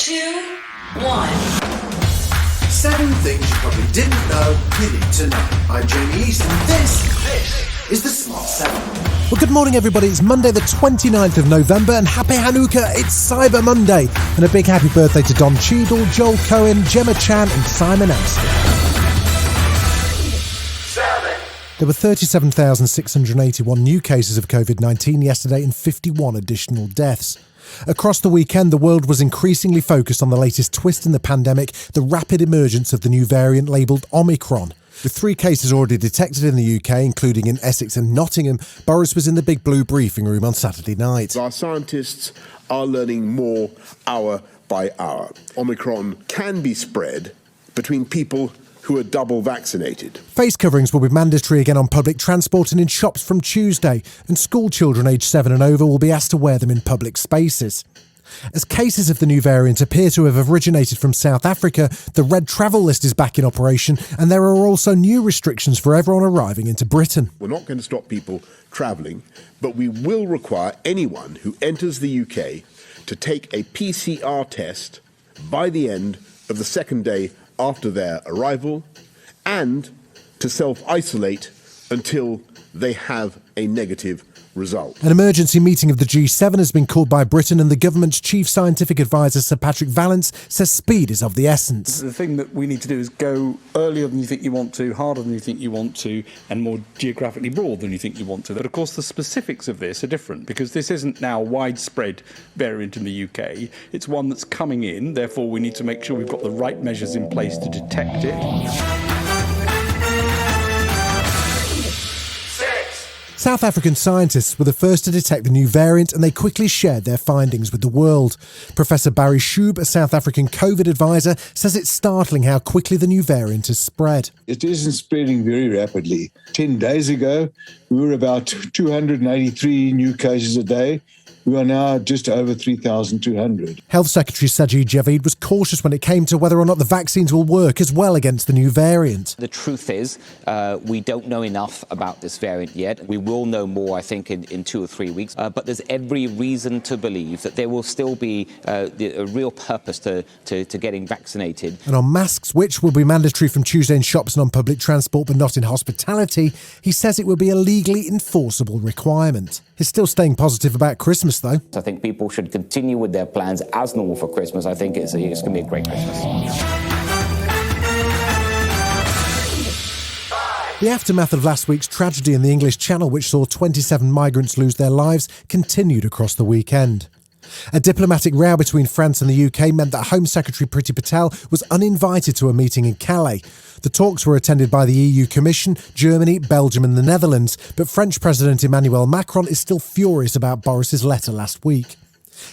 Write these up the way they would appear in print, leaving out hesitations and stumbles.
2, 1. 7 things you probably didn't know you need to know. I'm Jamie East, and this is the Smart 7. Well, good morning, everybody. It's Monday, the 29th of November, and happy Hanukkah. It's Cyber Monday. And a big happy birthday to Don Cheadle, Joel Cohen, Gemma Chan, and Simon Amster. There were 37,681 new cases of COVID-19 yesterday and 51 additional deaths. Across the weekend, the world was increasingly focused on the latest twist in the pandemic, the rapid emergence of the new variant labelled Omicron. With 3 cases already detected in the UK, including in Essex and Nottingham, Boris was in the Big Blue briefing room on Saturday night. Our scientists are learning more hour by hour. Omicron can be spread between people who are double vaccinated. Face coverings will be mandatory again on public transport and in shops from Tuesday, and school children aged 7 and over will be asked to wear them in public spaces. As cases of the new variant appear to have originated from South Africa, the red travel list is back in operation, and there are also new restrictions for everyone arriving into Britain. We're not going to stop people travelling, but we will require anyone who enters the UK to take a PCR test by the end of the second day after their arrival, and to self-isolate until they have a negative result. An emergency meeting of the G7 has been called by Britain, and the government's chief scientific advisor, Sir Patrick Vallance, says speed is of the essence. The thing that we need to do is go earlier than you think you want to, harder than you think you want to, and more geographically broad than you think you want to. But of course the specifics of this are different, because this isn't now a widespread variant in the UK. It's one that's coming in, therefore we need to make sure we've got the right measures in place to detect it. South African scientists were the first to detect the new variant, and they quickly shared their findings with the world. Professor Barry Shube, a South African COVID advisor, says it's startling how quickly the new variant has spread. It isn't spreading very rapidly. 10 days ago, we were about 283 new cases a day. We are now just over 3,200. Health Secretary Sajid Javid was cautious when it came to whether or not the vaccines will work as well against the new variant. The truth is, we don't know enough about this variant yet. We will know more, I think, in 2 or 3 weeks. But there's every reason to believe that there will still be a real purpose to getting vaccinated. And on masks, which will be mandatory from Tuesday in shops and on public transport but not in hospitality, he says it will be a legally enforceable requirement. He's still staying positive about Christmas, though. I think people should continue with their plans as normal for Christmas. I think it's going to be a great Christmas. The aftermath of last week's tragedy in the English Channel, which saw 27 migrants lose their lives, continued across the weekend. A diplomatic row between France and the UK meant that Home Secretary Priti Patel was uninvited to a meeting in Calais. The talks were attended by the EU Commission, Germany, Belgium and the Netherlands, but French President Emmanuel Macron is still furious about Boris's letter last week.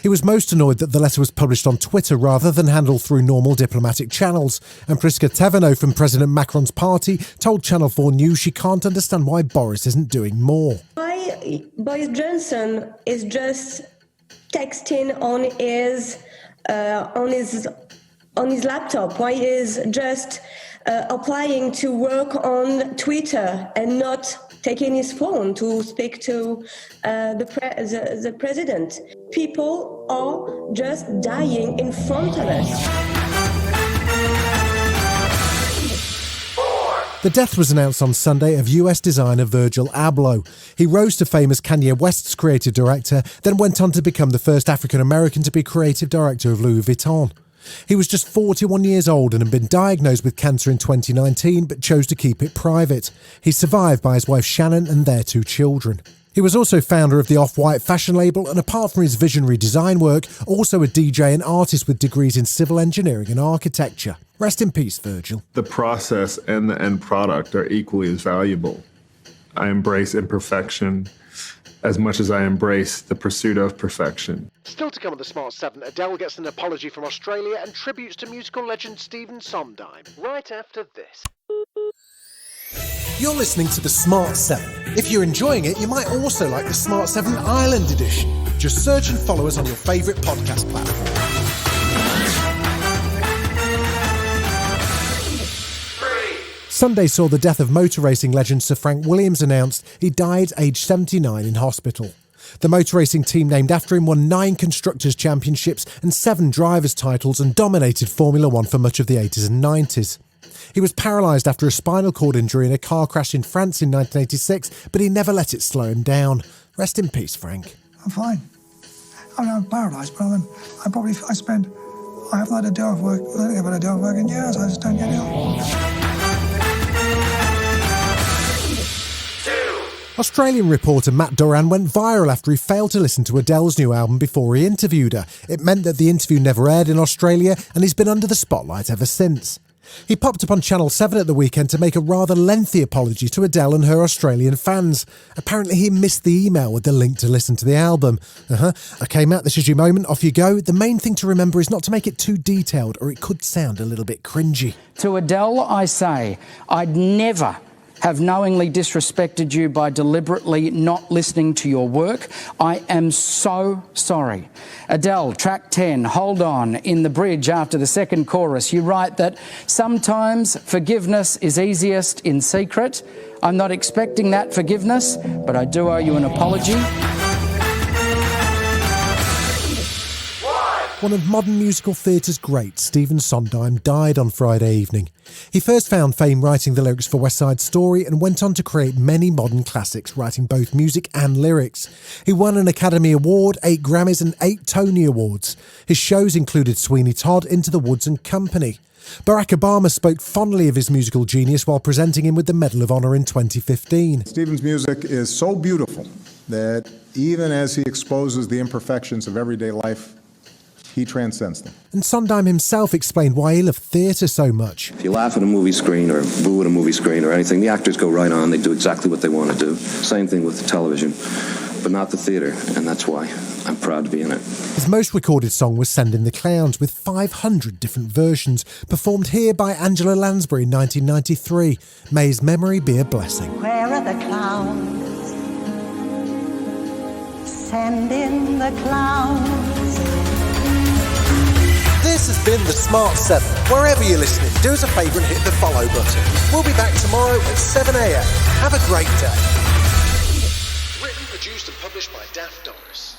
He was most annoyed that the letter was published on Twitter rather than handled through normal diplomatic channels, and Priska Thévenot from President Macron's party told Channel 4 News she can't understand why Boris isn't doing more. Why Boris Johnson is just texting on his laptop? Why is just applying to work on Twitter and not taking his phone to speak to the president? People are just dying in front of us. The death was announced on Sunday of US designer Virgil Abloh. He rose to fame as Kanye West's creative director, then went on to become the first African-American to be creative director of Louis Vuitton. He was just 41 years old and had been diagnosed with cancer in 2019, but chose to keep it private. He's survived by his wife Shannon and their 2 children. He was also founder of the Off-White fashion label, and apart from his visionary design work, also a DJ and artist with degrees in civil engineering and architecture. Rest in peace, Virgil. The process and the end product are equally as valuable. I embrace imperfection as much as I embrace the pursuit of perfection. Still to come on the Smart 7, Adele gets an apology from Australia and tributes to musical legend Stephen Sondheim. Right after this. You're listening to the Smart 7. If you're enjoying it, you might also like the Smart 7 Ireland edition. Just search and follow us on your favourite podcast platform. Sunday saw the death of motor racing legend Sir Frank Williams announced. He died aged 79 in hospital. The motor racing team named after him won 9 Constructors' Championships and 7 Drivers' titles and dominated Formula One for much of the 80s and 90s. He was paralysed after a spinal cord injury in a car crash in France in 1986, but he never let it slow him down. Rest in peace, Frank. I'm fine. I'm paralysed, but I haven't had a day off work. I don't think I've had a day off work in years. I just don't get ill. Australian reporter Matt Doran went viral after he failed to listen to Adele's new album before he interviewed her. It meant that the interview never aired in Australia, and he's been under the spotlight ever since. He popped up on Channel 7 at the weekend to make a rather lengthy apology to Adele and her Australian fans. Apparently he missed the email with the link to listen to the album. OK, Matt, this is your moment. Off you go. The main thing to remember is not to make it too detailed, or it could sound a little bit cringy. To Adele, I say, I'd never have knowingly disrespected you by deliberately not listening to your work. I am so sorry. Adele, track 10, Hold On, in the bridge after the second chorus, you write that sometimes forgiveness is easiest in secret. I'm not expecting that forgiveness, but I do owe you an apology. One of modern musical theatre's greats, Stephen Sondheim, died on Friday evening. He first found fame writing the lyrics for West Side Story and went on to create many modern classics, writing both music and lyrics. He won an Academy Award, 8 Grammys and 8 Tony Awards. His shows included Sweeney Todd, Into the Woods and Company. Barack Obama spoke fondly of his musical genius while presenting him with the Medal of Honor in 2015. Stephen's music is so beautiful that even as he exposes the imperfections of everyday life, he transcends them. And Sondheim himself explained why he loved theatre so much. If you laugh at a movie screen or boo at a movie screen or anything, the actors go right on. They do exactly what they want to do. Same thing with the television, but not the theatre, and that's why I'm proud to be in it. His most recorded song was Send in the Clowns, with 500 different versions, performed here by Angela Lansbury in 1993. May his memory be a blessing. Where are the clowns? Send in the clowns. This has been The Smart 7. Wherever you're listening, do us a favour and hit the follow button. We'll be back tomorrow at 7 a.m. Have a great day. Written, produced and published by Daft Doris.